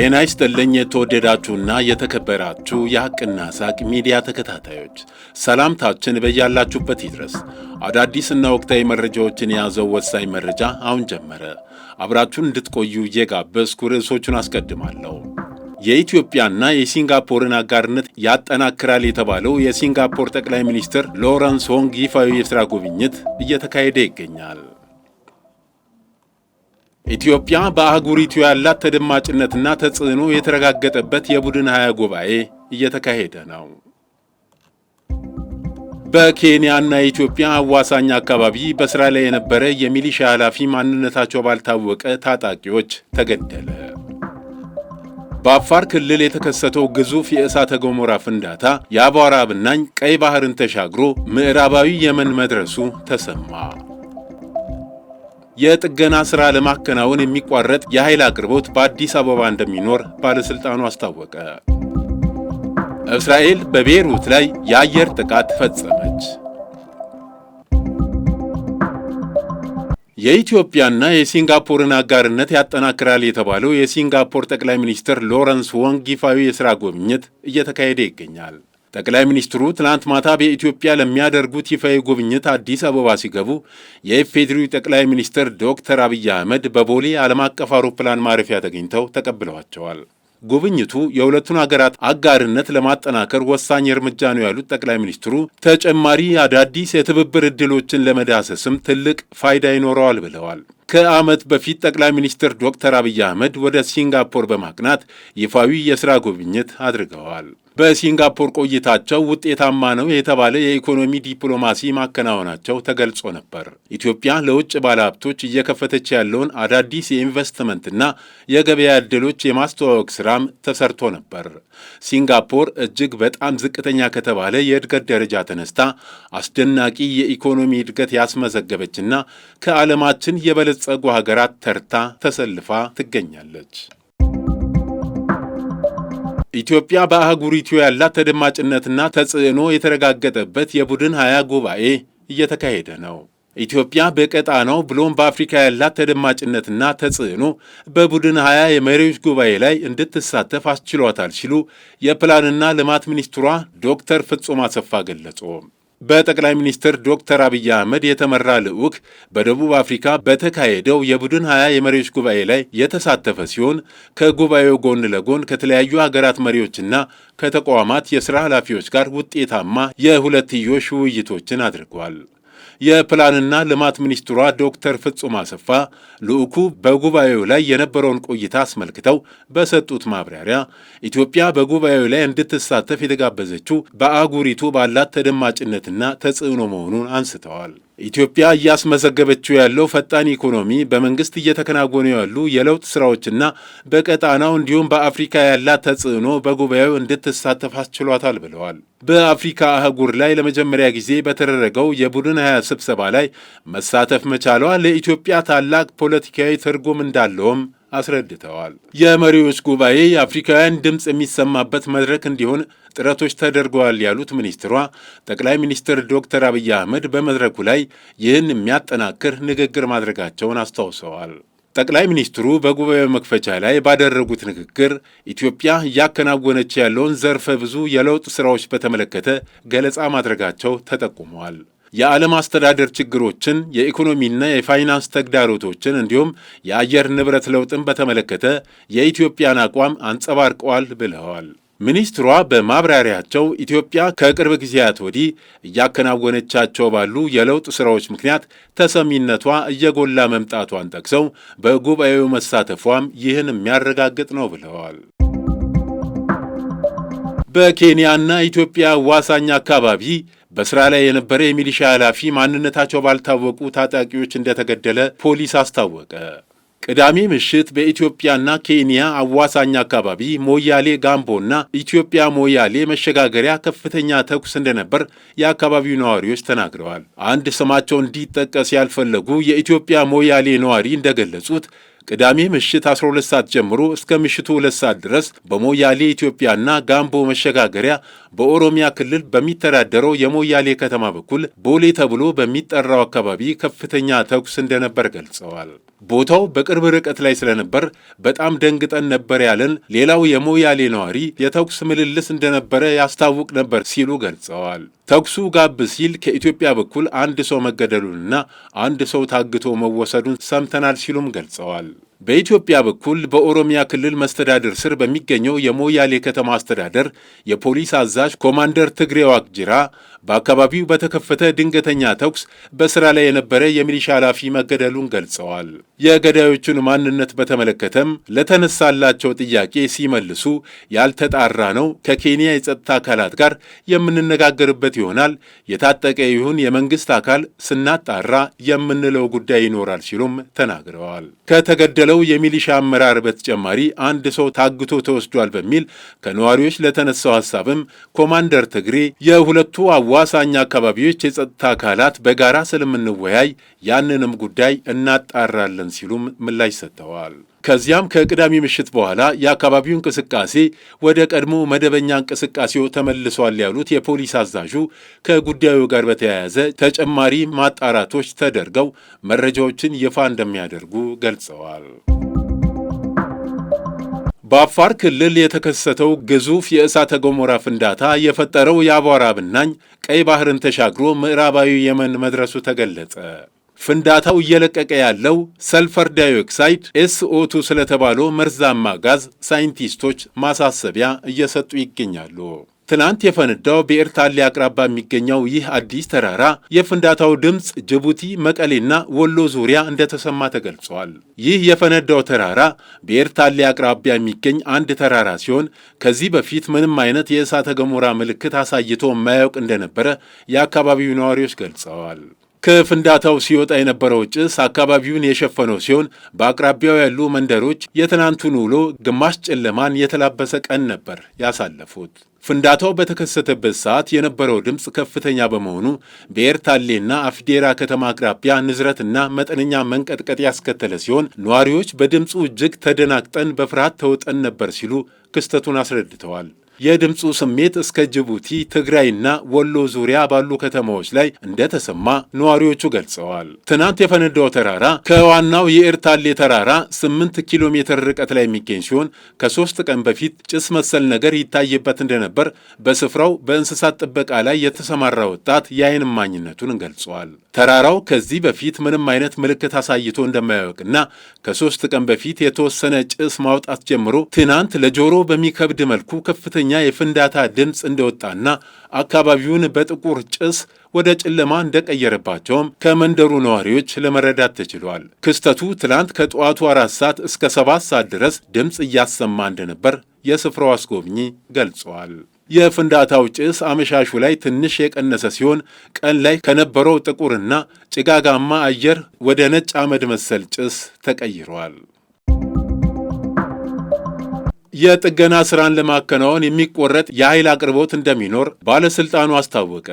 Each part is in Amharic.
ጤና ይስጥልኝ የተወደዳችሁና የተከበራችሁ የሐቅና ሳቅ ሚዲያ ተከታታዮች፣ ሰላምታችን በያላችሁበት ይድረስ። አዳዲስና ወቅታዊ መረጃዎችን የያዘው ወሳኝ መረጃ አሁን ጀመረ። አብራችሁን እንድትቆዩ እየጋበዝኩ ርዕሶቹን አስቀድማለሁ። የኢትዮጵያና የሲንጋፖርን አጋርነት ያጠናክራል የተባለው የሲንጋፖር ጠቅላይ ሚኒስትር ሎረንስ ሆንግ ይፋዊ የሥራ ጉብኝት እየተካሄደ ይገኛል። ኢትዮጵያ በአህጉሪቱ ያላት ተደማጭነትና ተጽዕኖ የተረጋገጠበት የቡድን 20 ጉባኤ እየተካሄደ ነው። በኬንያና ኢትዮጵያ አዋሳኝ አካባቢ በሥራ ላይ የነበረ የሚሊሻ ኃላፊ ማንነታቸው ባልታወቀ ታጣቂዎች ተገደለ። በአፋር ክልል የተከሰተው ግዙፍ የእሳተ ገሞራ ፍንዳታ የአቧራ ብናኝ ቀይ ባህርን ተሻግሮ ምዕራባዊ የመን መድረሱ ተሰማ። የጥገና ሥራ ለማከናወን የሚቋረጥ የኃይል አቅርቦት በአዲስ አበባ እንደሚኖር ባለሥልጣኑ አስታወቀ። እስራኤል በቤይሩት ላይ የአየር ጥቃት ፈጸመች። የኢትዮጵያና የሲንጋፖርን አጋርነት ያጠናክራል የተባለው የሲንጋፖር ጠቅላይ ሚኒስትር ሎረንስ ሆንግ ይፋዊ የሥራ ጉብኝት እየተካሄደ ይገኛል። ጠቅላይ ሚኒስትሩ ትናንት ማታ በኢትዮጵያ ለሚያደርጉት ይፋዊ ጉብኝት አዲስ አበባ ሲገቡ የኢፌዴሪ ጠቅላይ ሚኒስትር ዶክተር አብይ አህመድ በቦሌ ዓለም አቀፍ አውሮፕላን ማረፊያ ተገኝተው ተቀብለዋቸዋል። ጉብኝቱ የሁለቱን አገራት አጋርነት ለማጠናከር ወሳኝ እርምጃ ነው ያሉት ጠቅላይ ሚኒስትሩ ተጨማሪ አዳዲስ የትብብር ዕድሎችን ለመዳሰስም ትልቅ ፋይዳ ይኖረዋል ብለዋል። ከዓመት በፊት ጠቅላይ ሚኒስትር ዶክተር አብይ አህመድ ወደ ሲንጋፖር በማቅናት ይፋዊ የሥራ ጉብኝት አድርገዋል። በሲንጋፖር ቆይታቸው ውጤታማ ነው የተባለ የኢኮኖሚ ዲፕሎማሲ ማከናወናቸው ተገልጾ ነበር። ኢትዮጵያ ለውጭ ባለሀብቶች እየከፈተች ያለውን አዳዲስ የኢንቨስትመንትና የገበያ ዕድሎች የማስተዋወቅ ሥራም ተሰርቶ ነበር። ሲንጋፖር እጅግ በጣም ዝቅተኛ ከተባለ የእድገት ደረጃ ተነስታ አስደናቂ የኢኮኖሚ እድገት ያስመዘገበችና ከዓለማችን የበለጸጉ ሀገራት ተርታ ተሰልፋ ትገኛለች። ኢትዮጵያ በአህጉሪቱ ያላት ተደማጭነትና ተጽዕኖ የተረጋገጠበት የቡድን 20 ጉባኤ እየተካሄደ ነው። ኢትዮጵያ በቀጣናው ብሎም በአፍሪካ ያላት ተደማጭነትና ተጽዕኖ በቡድን 20 የመሪዎች ጉባኤ ላይ እንድትሳተፍ አስችሏታል ሲሉ የፕላንና ልማት ሚኒስትሯ ዶክተር ፍጹም አሰፋ ገለጹ። በጠቅላይ ሚኒስትር ዶክተር አብይ አህመድ የተመራ ልዑክ በደቡብ አፍሪካ በተካሄደው የቡድን 20 የመሪዎች ጉባኤ ላይ የተሳተፈ ሲሆን ከጉባኤው ጎን ለጎን ከተለያዩ ሀገራት መሪዎችና ከተቋማት የሥራ ኃላፊዎች ጋር ውጤታማ የሁለትዮሽ ውይይቶችን አድርጓል። የፕላንና ልማት ሚኒስትሯ ዶክተር ፍጹም አሰፋ ልዑኩ በጉባኤው ላይ የነበረውን ቆይታ አስመልክተው በሰጡት ማብራሪያ ኢትዮጵያ በጉባኤው ላይ እንድትሳተፍ የተጋበዘችው በአህጉሪቱ ባላት ተደማጭነትና ተጽዕኖ መሆኑን አንስተዋል። ኢትዮጵያ እያስመዘገበችው ያለው ፈጣን ኢኮኖሚ፣ በመንግስት እየተከናወኑ ያሉ የለውጥ ስራዎችና በቀጣናው እንዲሁም በአፍሪካ ያላት ተጽዕኖ በጉባኤው እንድትሳተፍ አስችሏታል ብለዋል። በአፍሪካ አህጉር ላይ ለመጀመሪያ ጊዜ በተደረገው የቡድን 20 ስብሰባ ላይ መሳተፍ መቻሏ ለኢትዮጵያ ታላቅ ፖለቲካዊ ትርጉም እንዳለውም አስረድተዋል። የመሪዎች ጉባኤ የአፍሪካውያን ድምፅ የሚሰማበት መድረክ እንዲሆን ጥረቶች ተደርገዋል ያሉት ሚኒስትሯ ጠቅላይ ሚኒስትር ዶክተር አብይ አህመድ በመድረኩ ላይ ይህን የሚያጠናክር ንግግር ማድረጋቸውን አስታውሰዋል። ጠቅላይ ሚኒስትሩ በጉባኤው መክፈቻ ላይ ባደረጉት ንግግር ኢትዮጵያ እያከናወነች ያለውን ዘርፈ ብዙ የለውጥ ሥራዎች በተመለከተ ገለጻ ማድረጋቸው ተጠቁመዋል። የዓለም አስተዳደር ችግሮችን፣ የኢኮኖሚና የፋይናንስ ተግዳሮቶችን እንዲሁም የአየር ንብረት ለውጥን በተመለከተ የኢትዮጵያን አቋም አንጸባርቀዋል ብለዋል። ሚኒስትሯ በማብራሪያቸው ኢትዮጵያ ከቅርብ ጊዜያት ወዲህ እያከናወነቻቸው ባሉ የለውጥ ሥራዎች ምክንያት ተሰሚነቷ እየጎላ መምጣቷን ጠቅሰው በጉባኤው መሳተፏም ይህን የሚያረጋግጥ ነው ብለዋል። በኬንያና ኢትዮጵያ አዋሳኝ አካባቢ በሥራ ላይ የነበረ የሚሊሻ ኃላፊ ማንነታቸው ባልታወቁ ታጣቂዎች እንደተገደለ ፖሊስ አስታወቀ። ቅዳሜ ምሽት በኢትዮጵያና ኬንያ አዋሳኝ አካባቢ ሞያሌ ጋምቦና ኢትዮጵያ ሞያሌ መሸጋገሪያ ከፍተኛ ተኩስ እንደነበር የአካባቢው ነዋሪዎች ተናግረዋል። አንድ ስማቸው እንዲጠቀስ ያልፈለጉ የኢትዮጵያ ሞያሌ ነዋሪ እንደገለጹት ቅዳሜ ምሽት 12 ሰዓት ጀምሮ እስከ ምሽቱ 2 ሰዓት ድረስ በሞያሌ ኢትዮጵያና ጋምቦ መሸጋገሪያ በኦሮሚያ ክልል በሚተዳደረው የሞያሌ ከተማ በኩል ቦሌ ተብሎ በሚጠራው አካባቢ ከፍተኛ ተኩስ እንደነበር ገልጸዋል። ቦታው በቅርብ ርቀት ላይ ስለነበር በጣም ደንግጠን ነበር ያለን ሌላው የሞያሌ ነዋሪ የተኩስ ምልልስ እንደነበረ ያስታውቅ ነበር ሲሉ ገልጸዋል። ተኩሱ ጋብ ሲል ከኢትዮጵያ በኩል አንድ ሰው መገደሉንና አንድ ሰው ታግቶ መወሰዱን ሰምተናል ሲሉም ገልጸዋል። በኢትዮጵያ በኩል በኦሮሚያ ክልል መስተዳድር ስር በሚገኘው የሞያሌ ከተማ አስተዳደር የፖሊስ አዛዥ ኮማንደር ትግሬ ዋቅጅራ በአካባቢው በተከፈተ ድንገተኛ ተኩስ በስራ ላይ የነበረ የሚሊሻ ኃላፊ መገደሉን ገልጸዋል። የገዳዮቹን ማንነት በተመለከተም ለተነሳላቸው ጥያቄ ሲመልሱ ያልተጣራ ነው፣ ከኬንያ የጸጥታ አካላት ጋር የምንነጋገርበት ይሆናል፣ የታጠቀ ይሁን የመንግስት አካል ስናጣራ የምንለው ጉዳይ ይኖራል ሲሉም ተናግረዋል። ከተገደለው የሚሊሻ አመራር በተጨማሪ አንድ ሰው ታግቶ ተወስዷል በሚል ከነዋሪዎች ለተነሳው ሐሳብም ኮማንደር ትግሬ የሁለቱ አዋሳኝ አካባቢዎች የጸጥታ አካላት በጋራ ስለምንወያይ ያንንም ጉዳይ እናጣራለን ሲሉም ምላሽ ሰጥተዋል። ከዚያም ከቅዳሜ ምሽት በኋላ የአካባቢው እንቅስቃሴ ወደ ቀድሞ መደበኛ እንቅስቃሴው ተመልሷል ያሉት የፖሊስ አዛዡ ከጉዳዩ ጋር በተያያዘ ተጨማሪ ማጣራቶች ተደርገው መረጃዎችን ይፋ እንደሚያደርጉ ገልጸዋል። በአፋር ክልል የተከሰተው ግዙፍ የእሳተ ገሞራ ፍንዳታ የፈጠረው የአቧራ ብናኝ ቀይ ባህርን ተሻግሮ ምዕራባዊ የመን መድረሱ ተገለጸ። ፍንዳታው እየለቀቀ ያለው ሰልፈር ዳይኦክሳይድ SO2 ስለተባለው መርዛማ ጋዝ ሳይንቲስቶች ማሳሰቢያ እየሰጡ ይገኛሉ። ትናንት የፈነዳው በኤርታሌ አቅራቢያ የሚገኘው ይህ አዲስ ተራራ የፍንዳታው ድምፅ ጅቡቲ፣ መቀሌና ወሎ ዙሪያ እንደተሰማ ተገልጿል። ይህ የፈነዳው ተራራ በኤርታሌ አቅራቢያ የሚገኝ አንድ ተራራ ሲሆን ከዚህ በፊት ምንም አይነት የእሳተ ገሞራ ምልክት አሳይቶ የማያውቅ እንደነበረ የአካባቢው ነዋሪዎች ገልጸዋል። ከፍንዳታው ሲወጣ የነበረው ጭስ አካባቢውን የሸፈነው ሲሆን በአቅራቢያው ያሉ መንደሮች የትናንቱን ውሎ ግማሽ ጨለማን የተላበሰ ቀን ነበር ያሳለፉት። ፍንዳታው በተከሰተበት ሰዓት የነበረው ድምፅ ከፍተኛ በመሆኑ በኤርታሌና አፍዴራ ከተማ አቅራቢያ ንዝረትና መጠነኛ መንቀጥቀጥ ያስከተለ ሲሆን ነዋሪዎች በድምፁ እጅግ ተደናግጠን በፍርሃት ተውጠን ነበር ሲሉ ክስተቱን አስረድተዋል። የድምፁ ስሜት እስከ ጅቡቲ፣ ትግራይና ወሎ ዙሪያ ባሉ ከተማዎች ላይ እንደተሰማ ነዋሪዎቹ ገልጸዋል። ትናንት የፈነዳው ተራራ ከዋናው የኤርታሌ ተራራ 8 ኪሎ ሜትር ርቀት ላይ የሚገኝ ሲሆን ከ3 ቀን በፊት ጭስ መሰል ነገር ይታይበት እንደነበር በስፍራው በእንስሳት ጥበቃ ላይ የተሰማራ ወጣት የዓይን እማኝነቱን ገልጸዋል። ተራራው ከዚህ በፊት ምንም አይነት ምልክት አሳይቶ እንደማያውቅና ከ3 ቀን በፊት የተወሰነ ጭስ ማውጣት ጀምሮ ትናንት ለጆሮ በሚከብድ መልኩ ከፍተኛ የፍንዳታ ድምፅ እንደወጣና አካባቢውን በጥቁር ጭስ ወደ ጨለማ እንደቀየረባቸውም ከመንደሩ ነዋሪዎች ለመረዳት ተችሏል። ክስተቱ ትላንት ከጠዋቱ 4 ሰዓት እስከ 7 ሰዓት ድረስ ድምፅ እያሰማ እንደነበር የስፍራው አስጎብኚ ገልጸዋል። የፍንዳታው ጭስ አመሻሹ ላይ ትንሽ የቀነሰ ሲሆን ቀን ላይ ከነበረው ጥቁርና ጭጋጋማ አየር ወደ ነጭ አመድ መሰል ጭስ ተቀይሯል። የጥገና ስራን ለማከናወን የሚቆረጥ የኃይል አቅርቦት እንደሚኖር ባለስልጣኑ አስታወቀ።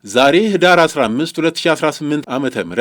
ዛሬ ህዳር 15 2018 ዓ.ም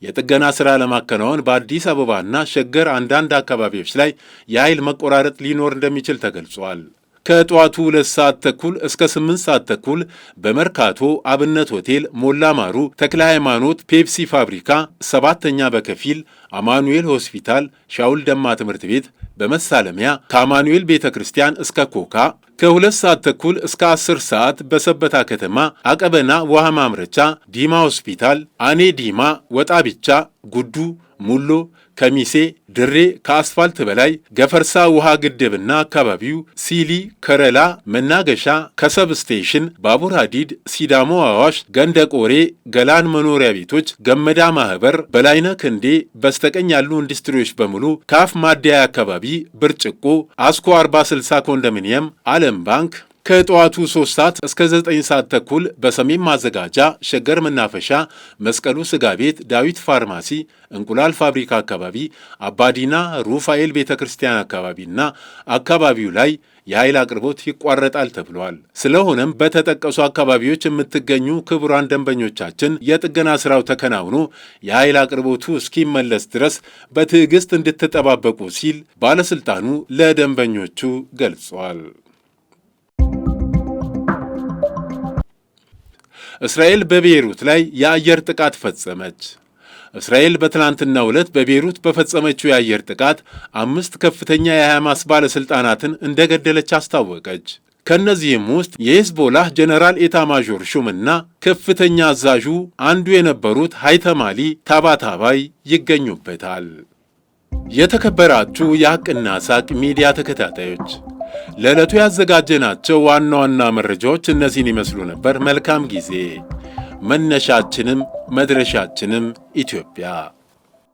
የጥገና ስራ ለማከናወን በአዲስ አበባና ሸገር አንዳንድ አካባቢዎች ላይ የኃይል መቆራረጥ ሊኖር እንደሚችል ተገልጿል። ከጠዋቱ 2 ሰዓት ተኩል እስከ 8 ሰዓት ተኩል በመርካቶ አብነት ሆቴል፣ ሞላ ማሩ፣ ተክለ ሃይማኖት ፔፕሲ ፋብሪካ፣ ሰባተኛ በከፊል አማኑኤል ሆስፒታል፣ ሻውል ደማ ትምህርት ቤት፣ በመሳለሚያ ከአማኑኤል ቤተ ክርስቲያን እስከ ኮካ፣ ከ2 ሰዓት ተኩል እስከ 10 ሰዓት በሰበታ ከተማ አቀበና ውሃ ማምረቻ፣ ዲማ ሆስፒታል፣ አኔ ዲማ፣ ወጣ ብቻ፣ ጉዱ፣ ሙሎ፣ ከሚሴ፣ ድሬ፣ ከአስፋልት በላይ ገፈርሳ ውሃ ግድብና አካባቢው፣ ሲሊ፣ ከረላ፣ መናገሻ፣ ከሰብ ስቴሽን፣ ባቡር ሐዲድ፣ ሲዳሞ አዋሽ፣ ገንደ ቆሬ፣ ገላን መኖሪያ ቤቶች፣ ገመዳ ማህበር፣ በላይነ ክንዴ በስተቀኝ ያሉ ኢንዱስትሪዎች በሙሉ፣ ካፍ ማደያ አካባቢ፣ ብርጭቆ፣ አስኮ 40/60 ኮንዶሚኒየም፣ ዓለም ባንክ ከጠዋቱ 3 ሰዓት እስከ 9 ሰዓት ተኩል በሰሜን ማዘጋጃ፣ ሸገር መናፈሻ፣ መስቀሉ ስጋ ቤት፣ ዳዊት ፋርማሲ፣ እንቁላል ፋብሪካ አካባቢ፣ አባዲና ሩፋኤል ቤተ ክርስቲያን አካባቢና አካባቢው ላይ የኃይል አቅርቦት ይቋረጣል ተብሏል። ስለሆነም በተጠቀሱ አካባቢዎች የምትገኙ ክቡራን ደንበኞቻችን የጥገና ስራው ተከናውኖ የኃይል አቅርቦቱ እስኪመለስ ድረስ በትዕግስት እንድትጠባበቁ ሲል ባለስልጣኑ ለደንበኞቹ ገልጿል። እስራኤል በቤይሩት ላይ የአየር ጥቃት ፈጸመች። እስራኤል በትናንትናው ዕለት በቤይሩት በፈጸመችው የአየር ጥቃት 5 ከፍተኛ የሐማስ ባለሥልጣናትን እንደገደለች አስታወቀች። ከእነዚህም ውስጥ የሄዝቦላህ ጀነራል ኤታማዦር ሹምና ከፍተኛ አዛዡ አንዱ የነበሩት ሃይተም አሊ ታባታባይ ይገኙበታል። የተከበራችሁ የሐቅና ሳቅ ሚዲያ ተከታታዮች ለዕለቱ ያዘጋጀናቸው ዋና ዋና መረጃዎች እነዚህን ይመስሉ ነበር። መልካም ጊዜ። መነሻችንም መድረሻችንም ኢትዮጵያ።